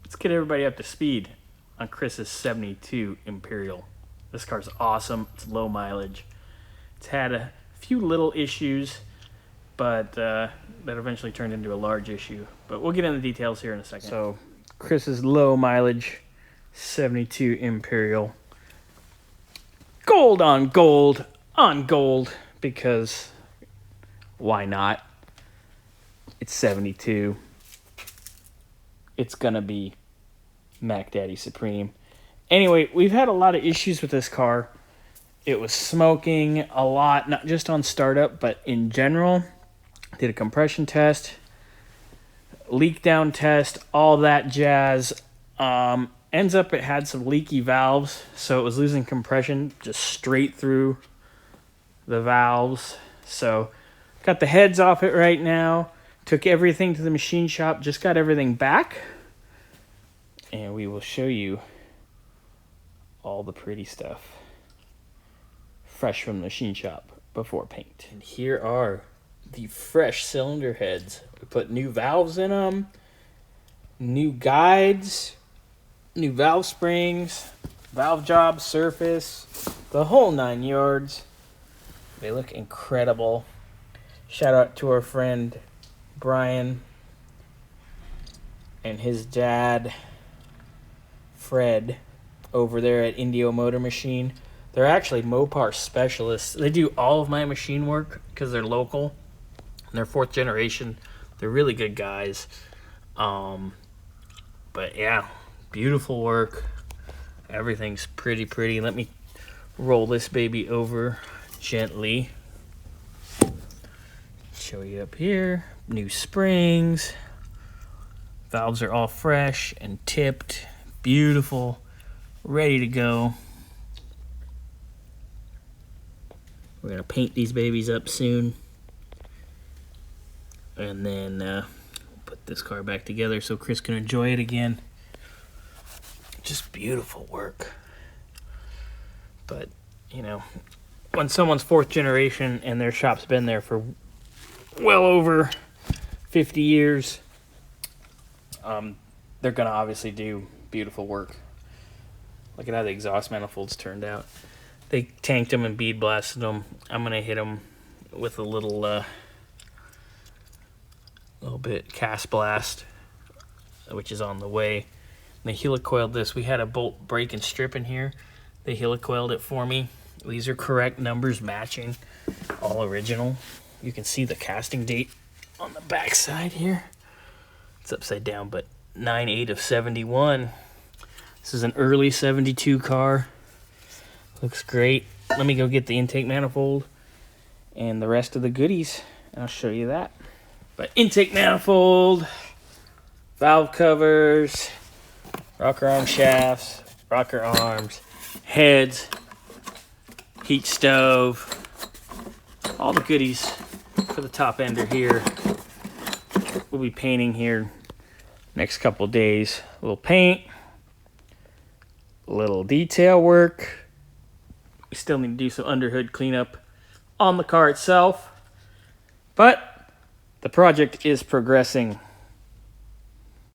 let's get everybody up to speed on Chris's 72 Imperial. This car's awesome. It's low mileage. It's had a few little issues, but that eventually turned into a large issue. But we'll get into the details here in a second. So, Chris's low mileage 72 Imperial. Gold on gold on gold, because why not? It's 72. It's gonna be Mac Daddy Supreme. Anyway, we've had a lot of issues with this car. It was smoking a lot, not just on startup, but in general. Did a compression test, leak down test, all that jazz. Ends up it had some leaky valves, so it was losing compression just straight through the valves. So got the heads off it right now. Took everything to the machine shop, just got everything back. And we will show you all the pretty stuff fresh from the machine shop before paint. And here are the fresh cylinder heads. We put new valves in them, new guides, new valve springs, valve job surface, the whole 9 yards. They look incredible. Shout out to our friend Brian and his dad Fred over there at Indio Motor Machine. They're actually Mopar specialists. They do all of my machine work because they're local. And they're 4th generation. They're really good guys. But yeah, beautiful work. Everything's pretty. Let me roll this baby over gently. Show you up here. New springs. Valves are all fresh and tipped. Beautiful. Ready to go. We're going to paint these babies up soon. And then put this car back together so Chris can enjoy it again. Just beautiful work. But, you know, when someone's 4th generation and their shop's been there for well over 50 years, they're going to obviously do beautiful work. Look at how the exhaust manifolds turned out. They tanked them and bead blasted them. I'm going to hit them with a little bit cast blast, which is on the way. And they helicoiled this. We had a bolt break and strip in here. They helicoiled it for me. These are correct numbers, matching, all original. You can see the casting date on the back side here. It's upside down, but 9/8 of 71. This is an early 72 car. Looks great. Let me go get the intake manifold and the rest of the goodies, and I'll show you that. But intake manifold, valve covers, rocker arm shafts, rocker arms, heads, heat stove, all the goodies for the top ender here. We'll be painting here next couple days. A little paint, a little detail work. We still need to do some underhood cleanup on the car itself, but the project is progressing.